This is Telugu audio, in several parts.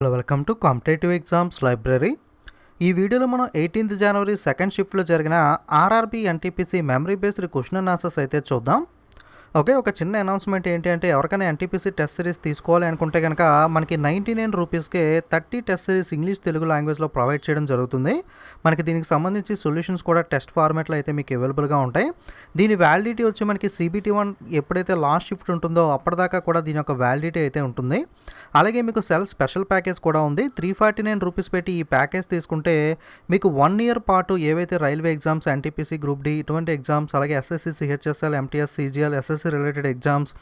Hello, welcome to competitive exams library. ఈ వీడియోలో మనం 18th జనవరి సెకండ్ షిఫ్ట్లో జరిగిన RRB NTPC memory based question and answers అయితే చూద్దాం. ఓకే, ఒక చిన్న అనౌన్స్మెంట్ ఏంటి అంటే ఎవరికైనా ఎన్టీపీసీ టెస్ట్ సిరీస్ తీసుకోవాలి అనుకుంటే కనుక మనకి 99 రూపీస్కే 30 టెస్ట్ సిరీస్ ఇంగ్లీష్ తెలుగు లాంగ్వేజ్లో ప్రొవైడ్ చేయడం జరుగుతుంది. మనకి దీనికి సంబంధించి సొల్యూషన్స్ కూడా టెస్ట్ ఫార్మాట్లో అయితే మీకు అవైలబుల్గా ఉంటాయి. దీని వ్యాలిడిటీ వచ్చి మనకి CBT1 ఎప్పుడైతే లాస్ట్ షిఫ్ట్ ఉంటుందో అప్పటిదాకా కూడా దీని యొక్క వ్యాలిడిటీ అయితే ఉంటుంది. అలాగే మీకు స్పెషల్ ప్యాకేజ్ కూడా ఉంది. 349 రూపీస్ పెట్టి ఈ ప్యాకేజ్ తీసుకుంటే మీకు 1 ఇయర్ పాటు ఏవైతే railway exams, NTPC, group D ఇటువంటి ఎగ్జామ్స్, అలాగే SSC, CHSL, MTS, CGL, SSC related exams,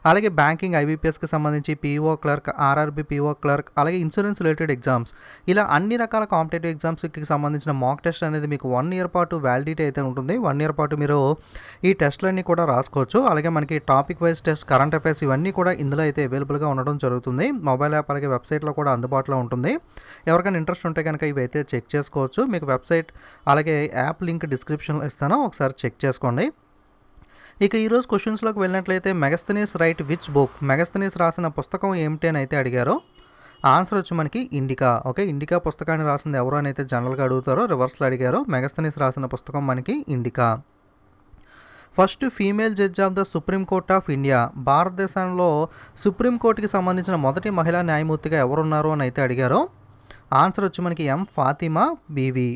అలాగే బ్యాంకింగ్, ఐబీపీఎస్కి సంబంధించి PO clerk, RRB PO clerk, అలాగే ఇన్సూరెన్స్ రిలేటెడ్ ఎగ్జామ్స్, ఇలా అన్ని రకాల కాంపిటేటివ్ ఎగ్జామ్స్కి సంబంధించిన మాక్ టెస్ట్ అనేది మీకు 1 ఇయర్ పాటు వ్యాలిడిటీ అయితే ఉంటుంది. 1 ఇయర్ పాటు మీరు ఈ టెస్ట్లన్నీ కూడా రాసుకోవచ్చు. అలాగే మనకి topic wise test, current affairs ఇవన్నీ కూడా ఇందులో అయితే అవైలబుల్గా ఉండడం జరుగుతుంది. మొబైల్ యాప్ అలాగే వెబ్సైట్లో కూడా అందుబాటులో ఉంటుంది. ఎవరికైనా ఇంట్రెస్ట్ ఉంటే కనుక ఇవైతే చెక్ చేసుకోవచ్చు. మీకు వెబ్సైట్ అలాగే యాప్ లింక్ డిస్క్రిప్షన్లో ఇస్తాను, ఒకసారి చెక్ చేసుకోండి. ఇక ఈరోజు క్వశ్చన్స్లోకి వెళ్ళినట్లయితే Megasthenes right which book, Megasthenes రాసిన పుస్తకం ఏమిటి అని అయితే అడిగారు. ఆన్సర్ వచ్చి మనకి ఇండికా. ఓకే, ఇండికా పుస్తకాన్ని రాసింది ఎవరు అని అయితే జనరల్గా అడుగుతారో, రివర్స్లో అడిగారు. మెగస్తనీస్ రాసిన పుస్తకం మనకి indica. First female judge of the supreme court of India, భారతదేశంలో సుప్రీంకోర్టుకి సంబంధించిన మొదటి మహిళా న్యాయమూర్తిగా ఎవరున్నారు అని అయితే అడిగారు. ఆన్సర్ వచ్చి మనకి M Fathima Beevi.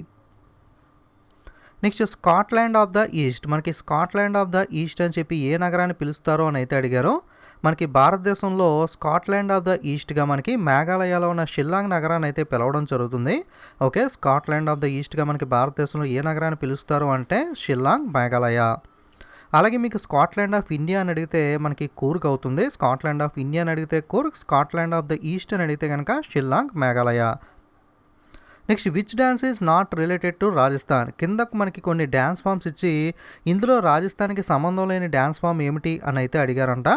Next Scotland of the east, మనకి స్కాట్లాండ్ ఆఫ్ ద ఈస్ట్ అని చెప్పి ఏ నగరాన్ని పిలుస్తారో అని అయితే అడిగారు. మనకి భారతదేశంలో స్కాట్లాండ్ ఆఫ్ ద ఈస్ట్గా మనకి మేఘాలయలో ఉన్న షిల్లాంగ్ నగరాన్ని అయితే పిలవడం జరుగుతుంది. ఓకే, స్కాట్లాండ్ ఆఫ్ ద ఈస్ట్గా మనకి భారతదేశంలో ఏ నగరాన్ని పిలుస్తారు అంటే షిల్లాంగ్, మేఘాలయ. అలాగే మీకు స్కాట్లాండ్ ఆఫ్ ఇండియా అని అడిగితే మనకి కూర్గ్ అవుతుంది. స్కాట్లాండ్ ఆఫ్ ఇండియా అని అడిగితే Coorg, Scotland of the east అని అడిగితే కనుక Shillong, Meghalaya. Next which dance is not related to Rajasthan, కిందకు మనకి కొన్ని డ్యాన్స్ ఫామ్స్ ఇచ్చి ఇందులో రాజస్థాన్కి సంబంధం లేని డ్యాన్స్ ఫామ్ ఏమిటి అని అయితే అడిగారంట.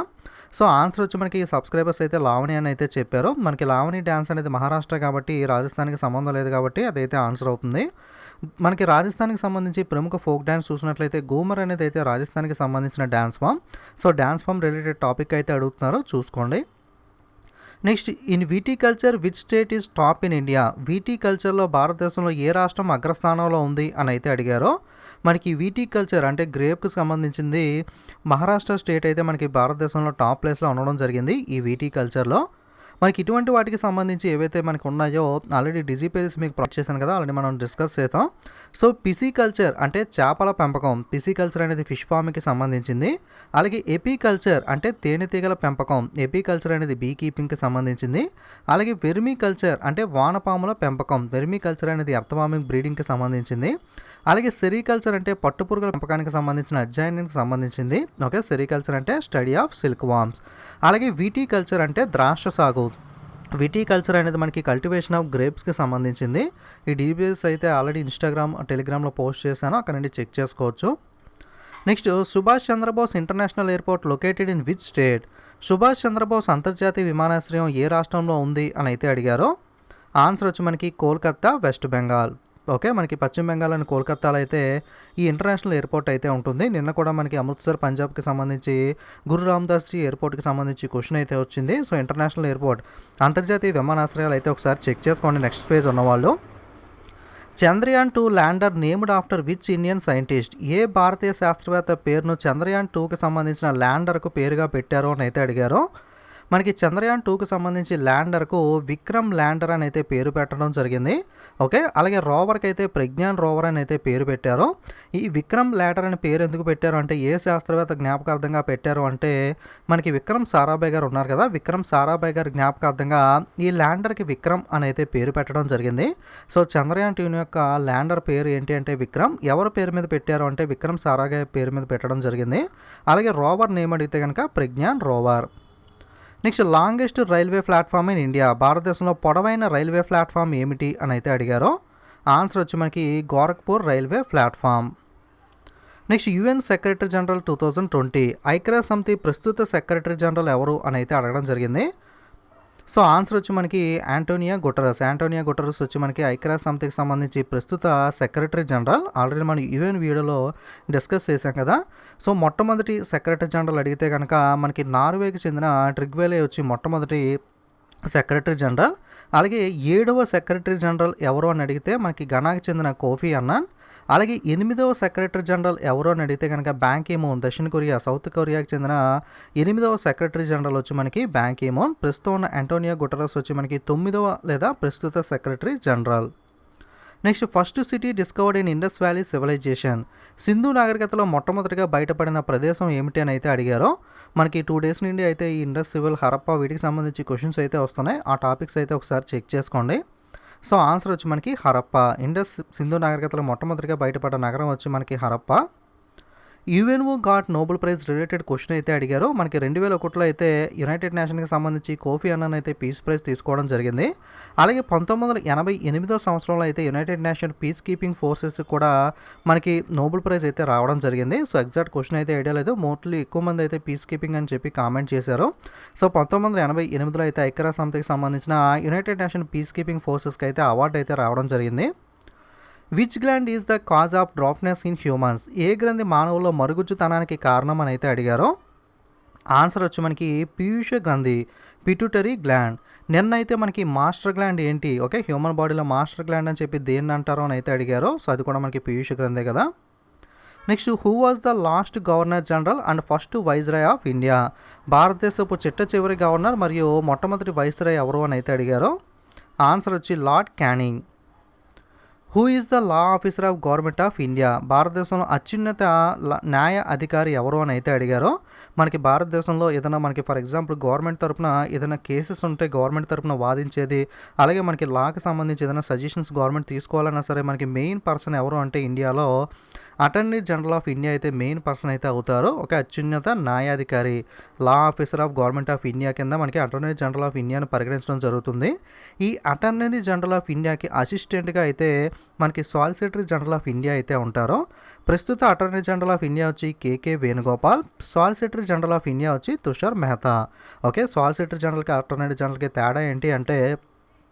సో ఆన్సర్ వచ్చి మనకి సబ్స్క్రైబర్స్ అయితే లావణి అని అయితే చెప్పారు. మనకి లావణి డ్యాన్స్ అనేది మహారాష్ట్ర కాబట్టి రాజస్థాన్కి సంబంధం లేదు కాబట్టి అదైతే ఆన్సర్ అవుతుంది. మనకి రాజస్థాన్కి సంబంధించి ప్రముఖ ఫోక్ డ్యాన్స్ చూసినట్లయితే గూమర్ అనేది అయితే రాజస్థాన్కి సంబంధించిన dance form. So dance form related topic అయితే అడుగుతున్నారు, చూసుకోండి. Next in viticulture which state is top in India, విటికల్చర్లో భారతదేశంలో ఏ రాష్ట్రం అగ్రస్థానంలో ఉంది అని అయితే అడిగారో. మనకి విటికల్చర్ అంటే గ్రేప్కి సంబంధించింది మహారాష్ట్ర స్టేట్ అయితే మనకి భారతదేశంలో టాప్ ప్లేస్లో ఉండడం జరిగింది ఈ విటికల్చర్లో. మనకి ఇటువంటి వాటికి సంబంధించి ఏవైతే మనకు ఉన్నాయో ఆల్రెడీ డిజిపేరీస్ మీకు ప్రొవైడ్ చేశాను కదా, ఆల్రెడీ మనం డిస్కస్ చేద్దాం. సో పిసికల్చర్ అంటే చేపల పెంపకం, పిసికల్చర్ అనేది ఫిష్ ఫార్మ్కి సంబంధించింది. అలాగే ఎపికల్చర్ అంటే తేనెటీగల పెంపకం, ఎపికల్చర్ అనేది బీ కీపింగ్కి సంబంధించింది. అలాగే వెర్మికల్చర్ అంటే వానపాముల పెంపకం, వెర్మికల్చర్ అనేది ఎర్త్ బ్రీడింగ్కి సంబంధించింది. అలాగే సెరికల్చర్ అంటే పట్టుపురుగుల పెంపకానికి సంబంధించిన అధ్యయనానికి సంబంధించింది. ఓకే, సెరికల్చర్ అంటే స్టడీ ఆఫ్ సిల్క్ వామ్స్. అలాగే విటికల్చర్ అంటే ద్రాక్ష సాగు, విటికల్చర్ అనేది మనకి కల్టివేషన్ ఆఫ్ గ్రేప్స్కి సంబంధించింది. ఈ డీటెయిల్స్ అయితే ఆల్రెడీ ఇన్స్టాగ్రామ్, టెలిగ్రామ్లో పోస్ట్ చేశాను, అక్కడ నుండి చెక్ చేసుకోవచ్చు. Next Subhash Chandrabose international airport located in which state, Subhash Chandrabose అంతర్జాతీయ విమానాశ్రయం ఏ రాష్ట్రంలో ఉంది అని అయితే అడిగారు. ఆన్సర్ వచ్చి మనకి కోల్కతా, వెస్ట్ బెంగాల్. ఓకే, మనకి పశ్చిమ బెంగాల్ అని కోల్కతాలో అయితే ఈ ఇంటర్నేషనల్ ఎయిర్పోర్ట్ అయితే ఉంటుంది. నిన్న కూడా మనకి అమృత్సర్, పంజాబ్కి సంబంధించి గురు రామదాస్ జీ ఎయిర్పోర్ట్కి సంబంధించి క్వశ్చన్ అయితే వచ్చింది. సో ఇంటర్నేషనల్ ఎయిర్పోర్ట్, అంతర్జాతీయ విమానాశ్రయాలు అయితే ఒకసారి చెక్ చేసుకోండి నెక్స్ట్ పేజ్ ఉన్నవాళ్ళు. Chandrayaan 2 lander named after which Indian scientist, ఏ భారతీయ శాస్త్రవేత్త పేరును చంద్రయాన్ 2కి సంబంధించిన ల్యాండర్కు పేరుగా పెట్టారో అని అయితే అడిగారు. మనకి చంద్రయాన్ 2కి సంబంధించి ల్యాండర్కు విక్రమ్ ల్యాండర్ అని అయితే పేరు పెట్టడం జరిగింది. ఓకే, అలాగే రోవర్కి అయితే ప్రజ్ఞాన్ రోవర్ అని అయితే పేరు పెట్టారు. ఈ విక్రమ్ ల్యాండర్ అని పేరు ఎందుకు పెట్టారు అంటే ఏ శాస్త్రవేత్త జ్ఞాపకార్థంగా పెట్టారు అంటే మనకి విక్రమ్ సారాభాయ్ గారు ఉన్నారు కదా, విక్రమ్ సారాభాయ్ గారి జ్ఞాపకార్థంగా ఈ ల్యాండర్కి విక్రమ్ అని అయితే పేరు పెట్టడం జరిగింది. సో చంద్రయాన్ 2 యొక్క ల్యాండర్ పేరు ఏంటి అంటే విక్రమ్. ఎవరి పేరు మీద పెట్టారు అంటే విక్రమ్ సారాభాయ్ పేరు మీద పెట్టడం జరిగింది. అలాగే రోవర్ నేమ్ అడిగితే కనుక Pragyan rover. Next longest railway platform in India, భారతదేశంలో పొడవైన రైల్వే ప్లాట్ఫామ్ ఏమిటి అని అయితే అడిగారు. ఆన్సర్ వచ్చి మనకి Gorakhpur railway platform. Next UN secretary general 2020, ఐక్యరాజ్య సమితి ప్రస్తుత సెక్రటరీ జనరల్ ఎవరు అని అయితే అడగడం జరిగింది. సో ఆన్సర్ వచ్చి మనకి యాంటోనియో గుటెరస్. యాంటోనియో గుటెరస్ వచ్చి మనకి ఐక్యరాజ్య సమితికి సంబంధించి ప్రస్తుత సెక్రటరీ జనరల్. ఆల్రెడీ మనం యుఎన్ వీడియోలో డిస్కస్ చేశాం కదా. సో మొట్టమొదటి సెక్రటరీ జనరల్ అడిగితే కనుక మనకి నార్వేకి చెందిన ట్రిగ్వేలే వచ్చి మొట్టమొదటి సెక్రటరీ జనరల్. అలాగే 7వ సెక్రటరీ జనరల్ ఎవరు అని అడిగితే మనకి ఘనాకి చెందిన కోఫీ అన్నాన్. అలాగే 8వ సెక్రటరీ జనరల్ ఎవరు అని అడిగితే కనుక బ్యాన్ కీ మూన్, దక్షిణ కొరియా, సౌత్ కొరియాకి చెందిన 8వ సెక్రటరీ జనరల్ వచ్చి మనకి బ్యాన్ కీ మూన్. ప్రస్తుతం ఉన్న అంటోనియో గుటెరస్ వచ్చి మనకి 9వ లేదా ప్రస్తుత secretary general. Next, first city discovered in Indus valley civilization. Sindhu నాగరికతలో మొట్టమొదటిగా బయటపడిన ప్రదేశం ఏమిటి అని అయితే అడిగారో. మనకి 2 డేస్ నుండి అయితే ఈ ఇండస్ సివిల్, హరప్పా వీటికి సంబంధించి క్వశ్చన్స్ అయితే వస్తున్నాయి. ఆ టాపిక్స్ అయితే ఒకసారి చెక్ చేసుకోండి. సో ఆన్సర్ వచ్చి మనకి హరప్పా. ఇండస్ సింధు నాగరికతలో మొట్టమొదటిగా బయటపడ్డ నగరం వచ్చి మనకి Harappa. UNO got Nobel prize related question అయితే అడిగారు. మనకి 2001లో అయితే యునైటెడ్ నేషన్కి సంబంధించి కోఫీ అన్నాన్ అయితే పీస్ ప్రైజ్ తీసుకోవడం జరిగింది. అలాగే 1988వ సంవత్సరంలో అయితే United nation peace keeping forces కూడా మనకి నోబెల్ ప్రైజ్ అయితే రావడం జరిగింది. సో ఎగ్జాక్ట్ క్వశ్చన్ అయితే ఐడియా లేదు. మోస్ట్లీ ఎక్కువ మంది అయితే పీస్ కీపింగ్ అని చెప్పి కామెంట్ చేశారు. సో 1988లో అయితే ఐక్యరాజ్య సమితికి సంబంధించిన యునైటెడ్ నేషన్ పీస్ కీపింగ్ ఫోర్సెస్కి అయితే అవార్డు అయితే రావడం జరిగింది. Which gland is the cause of dwarfness in humans. ఏ గ్రంథి మానవుల్లో మరుగుజ్జుతనానికి కారణం అని అయితే అడిగారో. ఆన్సర్ వచ్చి మనకి పీయూష గ్రంథి, పిట్యూటరీ గ్లాండ్. నిన్న అయితే మనకి మాస్టర్ గ్లాండ్ ఏంటి, ఓకే, హ్యూమన్ బాడీలో మాస్టర్ గ్లాండ్ అని చెప్పి దేన్ని అంటారో అని అయితే అడిగారో. సో అది కూడా మనకి పీయూష గ్రంథే కదా. Next, who was the last governor general and first viceroy of India. భారతదేశపు చిట్ట చివరి గవర్నర్ మరియు మొట్టమొదటి వైస్రాయ్ ఎవరు అని అయితే అడిగారో. ఆన్సర్ వచ్చి lord canning. Who is the law officer of government of India. భారతదేశంలో అత్యున్నత న్యాయ అధికారి ఎవరు అని అయితే అడిగారో. మనకి భారతదేశంలో ఏదైనా మనకి ఫర్ ఎగ్జాంపుల్ గవర్నమెంట్ తరపున ఏదైనా కేసెస్ ఉంటే గవర్నమెంట్ తరపున వాదించేది, అలాగే మనకి లాకి సంబంధించి ఏదైనా సజెషన్స్ గవర్నమెంట్ తీసుకోవాలన్నా సరే మనకి మెయిన్ పర్సన్ ఎవరు అంటే ఇండియాలో అటార్నీ జనరల్ ఆఫ్ ఇండియా అయితే మెయిన్ పర్సన్ అయితే అవుతారు. ఒక అత్యున్నత న్యాయాధికారి, law officer of government of India కింద మనకి అటార్నీ జనరల్ ఆఫ్ ఇండియాను పరిగణించడం జరుగుతుంది. ఈ అటార్నీ జనరల్ ఆఫ్ ఇండియాకి అసిస్టెంట్గా అయితే మనకి సాలిసిటరీ జనరల్ ఆఫ్ ఇండియా అయితే ఉంటారో. ప్రస్తుత అటార్నీ జనరల్ ఆఫ్ ఇండియా వచ్చి K K Venugopal. Solicitor general of India వచ్చి తుషార్ మెహతా. ఓకే, సాలిసిటరీ జనరల్కి అటార్నీ జనరల్కి తేడా ఏంటి అంటే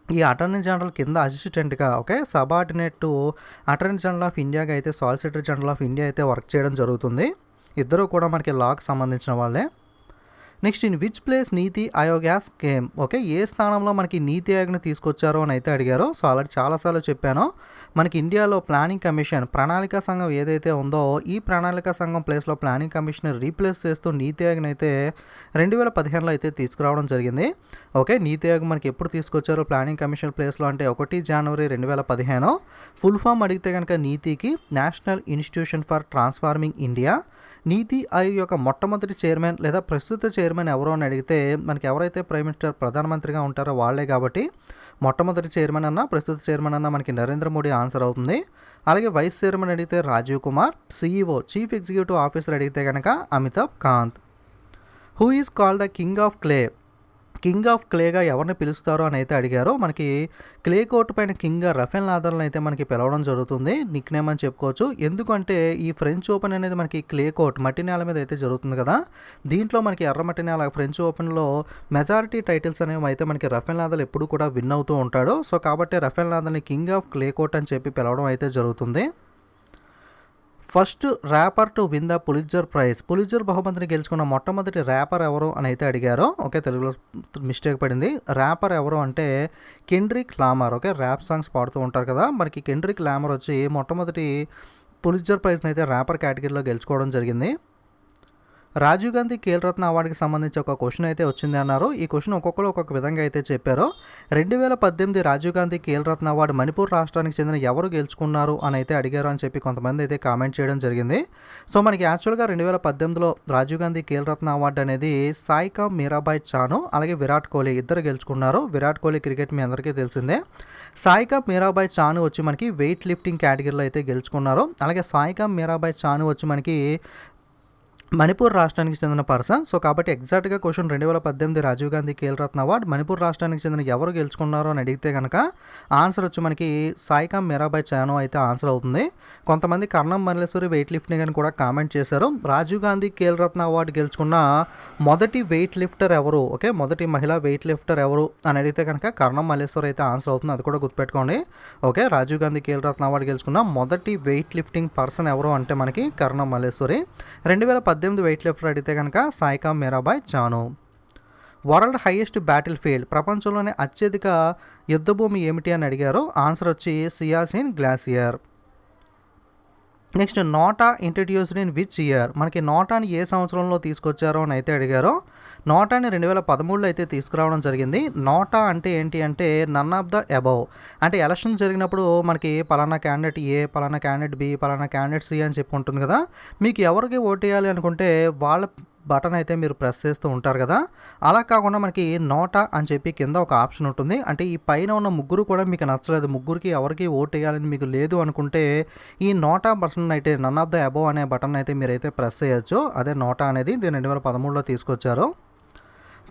ఈ అటార్నీ జనరల్ కింద అసిస్టెంట్గా, okay, subordinate to attorney general of ఇండియాగా అయితే సాలిసిటరీ జనరల్ ఆఫ్ ఇండియా అయితే వర్క్ చేయడం జరుగుతుంది. ఇద్దరు కూడా మనకి లాకి సంబంధించిన వాళ్ళే. Next, in which place NITI Aayog as came. Okay, ఏ స్థానంలో మనకి నీతి ఆయోగ్ని తీసుకొచ్చారో అని అయితే అడిగారో. సో ఆల్రెడీ చాలాసార్లు చెప్పాను. మనకి ఇండియాలో ప్లానింగ్ కమిషన్, ప్రణాళికా సంఘం ఏదైతే ఉందో ఈ ప్రణాళికా సంఘం ప్లేస్లో ప్లానింగ్ కమిషన్ రీప్లేస్ చేస్తూ నీతి ఆయోగ్ని అయితే 2015లో అయితే తీసుకురావడం జరిగింది. ఓకే, నీతి ఆయోగ్ మనకి ఎప్పుడు తీసుకొచ్చారో ప్లానింగ్ కమిషన్ ప్లేస్లో అంటే 1 జనవరి 2015. ఫుల్ ఫామ్ అడిగితే కనుక నీతికి national institution for transforming India. నీతి ఆయోగ్ యొక్క మొట్టమొదటి చైర్మన్ లేదా ప్రస్తుత చైర్మన్ ఎవరో అని అడిగితే మనకి ఎవరైతే ప్రైమ్ మినిస్టర్ ప్రధానమంత్రిగా ఉంటారో వాళ్ళే కాబట్టి మొట్టమొదటి చైర్మన్ అన్న ప్రస్తుత చైర్మన్ అన్న మనకి నరేంద్ర మోడీ ఆన్సర్ అవుతుంది. అలాగే వైస్ చైర్మన్ అడిగితే Rajiv Kumar. CEO chief executive officer అడిగితే కనుక Amitabh Kant. Who is called the king of clay. King of క్లేగా ఎవరిని పిలుస్తారో అని అయితే అడిగారో. మనకి క్లే కోర్ట్ పైన కింగ్గా రఫేల్ నాదల్ని అయితే మనకి పిలవడం జరుగుతుంది, నిక్ నేమ్ అని చెప్పుకోవచ్చు. ఎందుకంటే ఈ ఫ్రెంచ్ ఓపెన్ అనేది మనకి క్లే కోర్ట్ మట్టి నేల మీద అయితే జరుగుతుంది కదా. దీంట్లో మనకి ఎర్రమట్టి నేల ఫ్రెంచ్ ఓపెన్లో మెజారిటీ టైటిల్స్ అనేవి అయితే మనకి రఫేల్ నాదల్ ఎప్పుడు కూడా విన్ అవుతూ ఉంటాడు. సో కాబట్టి రఫేల్ నాదల్ని కింగ్ ఆఫ్ క్లే కోర్ట్ అని చెప్పి పిలవడం అయితే జరుగుతుంది. First rapper to win the Pulitzer prize. Pulitzer బహుమతిని గెలుచుకున్న మొట్టమొదటి ర్యాపర్ ఎవరు అని అయితే అడిగారో. ఓకే, తెలుగులో మిస్టేక్ పడింది. ర్యాపర్ ఎవరు అంటే Kendrick Lamar. Okay, rap songs పాడుతూ ఉంటారు కదా. మనకి కెండ్రిక్ లామర్ వచ్చి మొట్టమొదటి పులిట్జర్ ప్రైజ్ని అయితే ర్యాపర్ కేటగిరీలో గెలుచుకోవడం జరిగింది. రాజీవ్ గాంధీ ఖేల్రత్న అవార్డుకి సంబంధించి ఒక క్వశ్చన్ అయితే వచ్చింది అన్నారు. ఈ క్వశ్చన్ ఒక్కొక్కరు ఒక్కొక్క విధంగా అయితే చెప్పారు. 2018 రాజీవ్ గాంధీ ఖేల్రత్న అవార్డు మణిపూర్ రాష్ట్రానికి చెందిన ఎవరు గెలుచుకున్నారు అని అయితే అడిగారు అని చెప్పి కొంతమంది అయితే కామెంట్ చేయడం జరిగింది. సో మనకి యాక్చువల్గా 2018లో రాజీవ్ గాంధీ ఖేల్రత్న అవార్డు అనేది సాయికామ్ మీరాబాయ్ చాను అలాగే విరాట్ కోహ్లీ ఇద్దరు గెలుచుకున్నారు. విరాట్ కోహ్లీ క్రికెట్ మీ అందరికీ తెలిసిందే. సాయికామ్ మీరాబాయ్ చాను వచ్చి మనకి వెయిట్ లిఫ్టింగ్ కేటగిరీలో అయితే గెలుచుకున్నారు. అలాగే సాయికామ్ మీరాబాయ్ చాను వచ్చి మనకి మణిపూర్ రాష్ట్రానికి చెందిన పర్సన్. సో కాబట్టి ఎగ్జాక్ట్గా క్వశ్చన్ 2018 రాజీవ్ గాంధీ ఖేల్రత్న అవార్డు మణిపూర్ రాష్ట్రానికి చెందిన ఎవరు గెలుచుకున్నారో అని అడిగితే కనుక ఆన్సర్ వచ్చి మనకి సాయికామ్ మీరాబాయ్ చాను అయితే ఆన్సర్ అవుతుంది. కొంతమంది కర్ణం మల్లేశ్వరి వెయిట్ లిఫ్టింగ్ అని కూడా కామెంట్ చేశారు. రాజీవ్ గాంధీ ఖేల్రత్న అవార్డు గెలుచుకున్న మొదటి వెయిట్ లిఫ్టర్ ఎవరు, ఓకే, మొదటి మహిళా వెయిట్ లిఫ్టర్ ఎవరు అని అడిగితే కనుక కర్ణం మల్లేశ్వరి అయితే ఆన్సర్ అవుతుంది. అది కూడా గుర్తుపెట్టుకోండి. ఓకే, రాజీవ్ గాంధీ ఖేల్రత్న అవార్డు గెలుచుకున్న మొదటి వెయిట్ లిఫ్టింగ్ పర్సన్ ఎవరు అంటే మనకి కర్ణం మల్లేశ్వరి. 2018 వెయిట్ లిఫ్టర్ అడిగితే కనుక Saikhom Mirabai Chanu. World highest battle field, ప్రపంచంలోనే అత్యధిక యుద్ధభూమి ఏమిటి అని అడిగారు. ఆన్సర్ వచ్చి Siachen glacier. Next NOTA introduced in which year, మనకి నోటాని ఏ సంవత్సరంలో తీసుకొచ్చారో అని అయితే అడిగారు. నోటాని 2013లో అయితే తీసుకురావడం జరిగింది. నోటా అంటే ఏంటి అంటే నన్ ఆఫ్ ద అబౌవ్, అంటే ఎలక్షన్ జరిగినప్పుడు మనకి పలానా క్యాండిడేట్ ఏ, పలానా క్యాండిడేట్ బి, పలానా క్యాండిడేట్ సి అని చెప్పి ఉంటుంది కదా. మీకు ఎవరికి ఓటు వేయాలి అనుకుంటే వాళ్ళ బటన్ అయితే మీరు ప్రెస్ చేస్తూ ఉంటారు కదా. అలా కాకుండా మనకి నోటా అని చెప్పి కింద ఒక ఆప్షన్ ఉంటుంది. అంటే ఈ పైన ఉన్న ముగ్గురు కూడా మీకు నచ్చలేదు, ముగ్గురికి ఎవరికి ఓటు వేయాలని మీకు లేదు అనుకుంటే ఈ నోటా బటన్ అయితే నన్ ఆఫ్ ద అబోవ్ అనే బటన్ అయితే మీరైతే ప్రెస్ చేయొచ్చు. అదే నోటా అనేది దీన్ని 2013లో తీసుకొచ్చారు.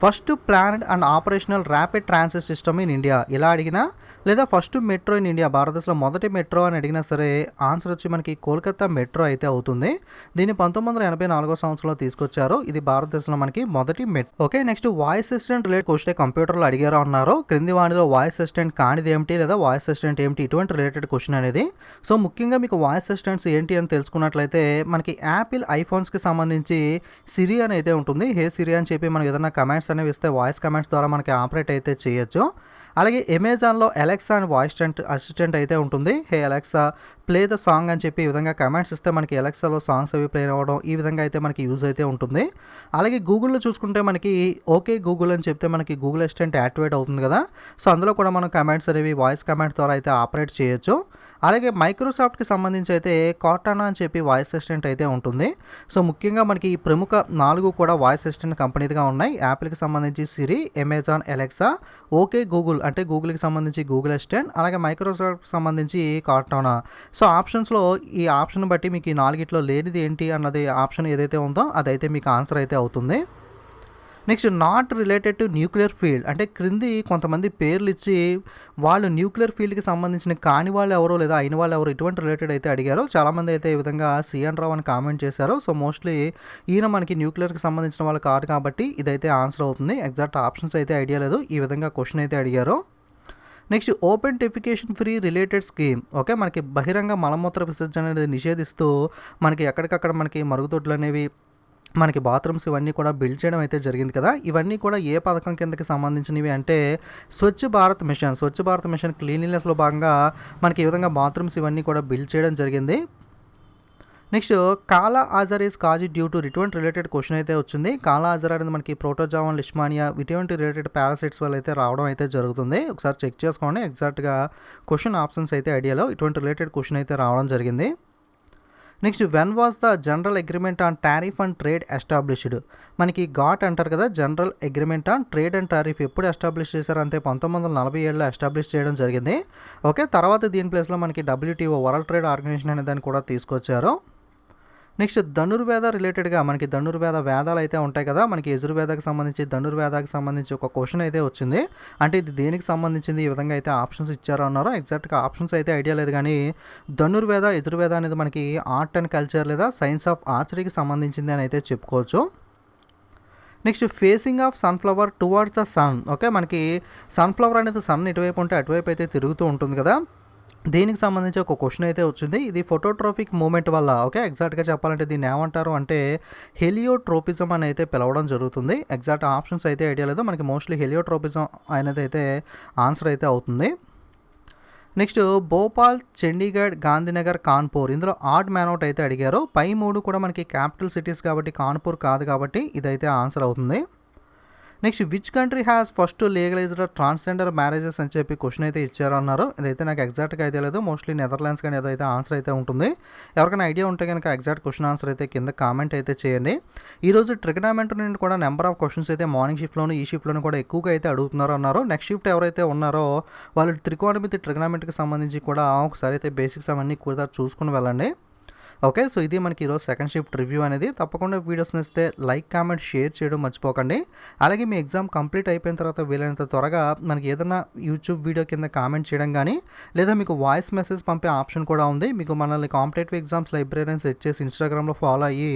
First planned and operational rapid transit system in India ఇలా అడిగినా, లేదా ఫస్ట్ మెట్రో ఇన్ ఇండియా, భారతదేశంలో మొదటి మెట్రో అని అడిగినా సరే ఆన్సర్ వచ్చి మనకి కోల్కతా మెట్రో అయితే అవుతుంది. దీన్ని 1984 సంవత్సరంలో తీసుకొచ్చారు. ఇది భారతదేశంలో మనకి మొదటి metro. Okay, next voice assistant related question కంప్యూటర్లో అడిగారు అన్నారు. క్రింది వాణిలో వాయిస్ అసిస్టెంట్ కానిది ఏమిటి, లేదా వాయిస్ అసిస్టెంట్ ఏమిటి, ఇటువంటి రిలేటెడ్ క్వశ్చన్ అనేది. సో ముఖ్యంగా మీకు వాయిస్ అసిస్టెంట్స్ ఏంటి అని తెలుసుకున్నట్లయితే మనకి యాపిల్ ఐఫోన్స్కి సంబంధించి సిరి అని అయితే ఉంటుంది. హే సిరి అని చెప్పి మనకి ఏదైనా కమాండ్స్ అనేవి ఇస్తే వాయిస్ కమాండ్స్ ద్వారా మనకి ఆపరేట్ అయితే చేయొచ్చు. అలాగే అమెజాన్లో అలెక్సా అని వాయిస్ అసిస్టెంట్ అయితే ఉంటుంది. హే అలెక్సా ప్లే ద సాంగ్ అని చెప్పి ఈ విధంగా కమాండ్స్ ఇస్తే మనకి అలెక్సాలో సాంగ్స్ అవి ప్లే అవ్వడం ఈ విధంగా అయితే మనకి యూజ్ అయితే ఉంటుంది. అలాగే గూగుల్లో చూసుకుంటే మనకి ఓకే గూగుల్ అని చెప్తే మనకి గూగుల్ అసిస్టెంట్ యాక్టివేట్ అవుతుంది కదా. సో అందులో కూడా మనం కమాండ్స్ అనేవి వాయిస్ కమాండ్ ద్వారా అయితే ఆపరేట్ చేయొచ్చు. అలాగే మైక్రోసాఫ్ట్కి సంబంధించి అయితే కార్టానా అని చెప్పి వాయిస్ అసిస్టెంట్ అయితే ఉంటుంది. సో ముఖ్యంగా మనకి ఈ ప్రముఖ 4 కూడా వాయిస్ అసిస్టెంట్ కంపెనీగా ఉన్నాయి. యాపిల్కి సంబంధించి సిరి, అమెజాన్ అలెక్సా, ఓకే గూగుల్ అంటే గూగుల్కి సంబంధించి గూగుల్ అసిస్టెంట్, అలాగే మైక్రోసాఫ్ట్కి సంబంధించి కార్టానా. సో ఆప్షన్స్లో ఈ ఆప్షన్ బట్టి మీకు ఈ 4 లేనిది ఏంటి అన్నది ఆప్షన్ ఏదైతే ఉందో అదైతే మీకు ఆన్సర్ అయితే అవుతుంది. Next not related to nuclear field, అంటే క్రింది కొంతమంది పేర్లు ఇచ్చి వాళ్ళు న్యూక్లియర్ ఫీల్డ్కి సంబంధించిన కాని వాళ్ళు ఎవరో లేదా అయిన వాళ్ళు ఎవరు ఇటువంటి రిలేటెడ్ అయితే అడిగారు. చాలామంది అయితే ఈ విధంగా సిఎన్ రావు అని కామెంట్ చేశారు. సో మోస్ట్లీ ఈయన మనకి న్యూక్లియర్కి సంబంధించిన వాళ్ళు కాదు కాబట్టి ఇదైతే ఆన్సర్ అవుతుంది. ఎగ్జాక్ట్ ఆప్షన్స్ అయితే ఐడియా లేదు, ఈ విధంగా క్వశ్చన్ అయితే అడిగారు. Next open defecation free related scheme. Okay, మనకి బహిరంగ మలమూత్ర విసర్జన అనేది నిషేధిస్తూ మనకి ఎక్కడికక్కడ మనకి మరుగుదొడ్లు అనేవి మనకి బాత్రూమ్స్ ఇవన్నీ కూడా బిల్డ్ చేయడం అయితే జరిగింది కదా. ఇవన్నీ కూడా ఏ పథకం కిందకి సంబంధించినవి అంటే స్వచ్ఛ భారత్ మిషన్. స్వచ్ఛ భారత్ మిషన్ క్లీన్లీనెస్లో భాగంగా మనకి ఈ విధంగా బాత్రూమ్స్ ఇవన్నీ కూడా బిల్డ్ చేయడం జరిగింది. నెక్స్ట్ కాలా Azhar is cause due to ఇటువంటి రిలేటెడ్ క్వశ్చన్ అయితే వచ్చింది. కాలా ఆజర్ అనేది మనకి ప్రోటోజావన్ లిష్మానియా ఇటువంటి రిలేటెడ్ పారాసైట్స్ వల్ల అయితే రావడం అయితే జరుగుతుంది. ఒకసారి చెక్ చేసుకోండి. ఎగ్జాక్ట్గా క్వశ్చన్ ఆప్షన్స్ అయితే ఐడియాలో ఇటువంటి రిలేటెడ్ క్వశ్చన్ అయితే రావడం జరిగింది. Next when was the general agreement on tariff and trade established, మనకి గాట్ అంటారు కదా, general agreement on trade and tariff ఎప్పుడు ఎస్టాబ్లిష్ చేశారంటే 1947లో ఎస్టాబ్లిష్ చేయడం జరిగింది. ఓకే, తర్వాత దీని ప్లేస్లో మనకి WTO వరల్డ్ ట్రేడ్ ఆర్గనైజేషన్ అనే దాన్ని కూడా తీసుకొచ్చారు. నెక్స్ట్ ధనుర్వేద రిలేటెడ్గా మనకి ధనుర్వేద వేదాలు అయితే ఉంటాయి కదా, మనకి యజుర్వేదకి సంబంధించి ధనుర్వేదకి సంబంధించి ఒక క్వశ్చన్ అయితే వచ్చింది. అంటే ఇది దేనికి సంబంధించింది ఈ విధంగా అయితే ఆప్షన్స్ ఇచ్చారు అన్నారు. ఎగ్జాక్ట్గా ఆప్షన్స్ అయితే ఐడియా లేదు కానీ ధనుర్వేద యజుర్వేద అనేది మనకి ఆర్ట్ అండ్ కల్చర్ లేదా సైన్స్ ఆఫ్ ఆర్చరీకి సంబంధించింది అని అయితే చెప్పుకోవచ్చు. Next facing of sunflower towards the sun. Okay, మనకి సన్ఫ్లవర్ అనేది సన్ ఇటువైపు ఉంటే అటువైపు అయితే తిరుగుతూ ఉంటుంది కదా, దీనికి సంబంధించి ఒక క్వశ్చన్ అయితే వచ్చింది. ఇది ఫోటోట్రోపిక్ మూమెంట్ వల్ల. ఓకే, ఎగ్జాక్ట్గా చెప్పాలంటే దీన్ని ఏమంటారు అంటే హెలియోట్రోపిజం అని అయితే పిలవడం జరుగుతుంది. ఎగ్జాక్ట్ ఆప్షన్స్ అయితే ఐడియా లేదు, మనకి మోస్ట్లీ హెలియోట్రోపిజం అనేది అయితే ఆన్సర్ అయితే అవుతుంది. నెక్స్ట్ భోపాల్, చండీగఢ్, గాంధీనగర్, కాన్పూర్, ఇందులో ఆడ్ మ్యానౌట్ అయితే అడిగారు. పై 3 కూడా మనకి క్యాపిటల్ సిటీస్ కాబట్టి కాన్పూర్ కాదు కాబట్టి ఇదైతే ఆన్సర్ అవుతుంది. Next which country has first legalised transgender marriages అని చెప్పి క్వశ్చన్ అయితే ఇచ్చారు అన్నారు. ఇదైతే నాకు ఎగ్జాక్ట్గా అయితే లేదు, మోస్ట్లీ నెదర్లాండ్స్ కానీ ఏదైతే ఆన్సర్ అయితే ఉంటుంది. ఎవరికైనా ఐడియా ఉంటే కనుక ఎగ్జాక్ట్ క్వశ్చన్ ఆన్సర్ అయితే కింద కామెంట్ అయితే చేయండి. ఈరోజు ట్రిగనామెంటరీ నుండి కూడా నెంబర్ ఆఫ్ క్వశ్చన్స్ అయితే మార్నింగ్ షిఫ్ట్లోను ఈ షిఫ్ట్లోను కూడా ఎక్కువగా అయితే అడుగుతున్నారు అన్నారు. నెక్స్ట్ షిఫ్ట్ ఎవరైతే ఉన్నారో వాళ్ళు త్రికోణమితి ట్రిగనామెంటరీకి సంబంధించి కూడా ఒకసారి అయితే బేసిక్స్ అవన్నీ కూడా చూసుకుని వెళ్ళండి. ఓకే, సో ఇది మనకి ఈరోజు సెకండ్ షిఫ్ట్ రివ్యూ అనేది. తప్పకుండా వీడియోస్ నచ్చితే లైక్, కామెంట్, షేర్ చేయడం మర్చిపోకండి. అలాగే మీ ఎగ్జామ్ కంప్లీట్ అయిపోయిన తర్వాత వీలైనంత త్వరగా మనకి ఏదైనా యూట్యూబ్ వీడియో కింద కామెంట్ చేయడం కానీ లేదా మీకు వాయిస్ మెసేజ్ పంపే ఆప్షన్ కూడా ఉంది. మీకు మనల్ని కాంపిటేటివ్ ఎగ్జామ్స్ లైబ్రరీని సెట్ చేసి ఇన్స్టాగ్రామ్లో ఫాలో అయ్యి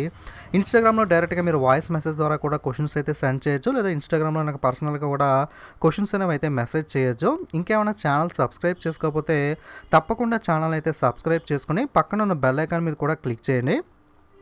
ఇన్స్టాగ్రామ్లో డైరెక్ట్గా మీరు వాయిస్ మెసేజ్ ద్వారా కూడా క్వశ్చన్స్ అయితే సెండ్ చేయొచ్చు, లేదా ఇన్స్టాగ్రామ్లో నాకు పర్సనల్గా కూడా క్వశ్చన్స్ అనేవి అయితే మెసేజ్ చేయొచ్చు. ఇంకేమైనా ఛానల్ సబ్స్క్రైబ్ చేసుకోకపోతే తప్పకుండా ఛానల్ అయితే సబ్స్క్రైబ్ చేసుకుని పక్కన ఉన్న బెల్ ఐకాన్ మీద కూడా క్లిక్ చేయండి.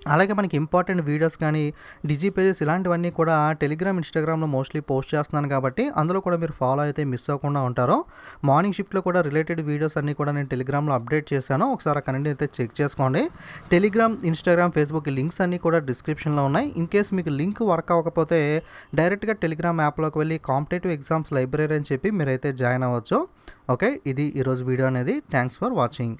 అలాగే మనకి ఇంపార్టెంట్ వీడియోస్ కానీ, డిజీ పేజెస్ ఇలాంటివన్నీ కూడా టెలిగ్రామ్, ఇన్‌స్టాగ్రామ్‌లో మోస్ట్‌లీ పోస్ట్ చేస్తున్నాను కాబట్టి, అందులో కూడా మీరు ఫాలో అయితే మిస్ అవ్వకుండా ఉంటారు. మార్నింగ్ షిఫ్ట్‌లో కూడా రిలేటెడ్ వీడియోస్ అన్నీ కూడా నేను టెలిగ్రామ్‌లో అప్డేట్ చేశాను. ఒకసారి అక్కడి అయితే చెక్ చేసుకోండి. టెలిగ్రామ్, ఇన్‌స్టాగ్రామ్, ఫేస్‌బుక్ లింక్స్ అన్నీ కూడా డిస్క్రిప్షన్‌లో ఉన్నాయి. ఇన్ కేస్ మీకు లింక్ వర్క్ అవ్వకపోతే డైరెక్ట్‌గా టెలిగ్రామ్ యాప్‌లోకి వెళ్ళి కాంపిటేటివ్ ఎగ్జామ్స్ లైబ్రరీ అని చెప్పి మీరైతే జాయిన్ అవ్వచ్చు. ఓకే. ఇది ఈరోజు వీడియో అనేది. Thanks for watching.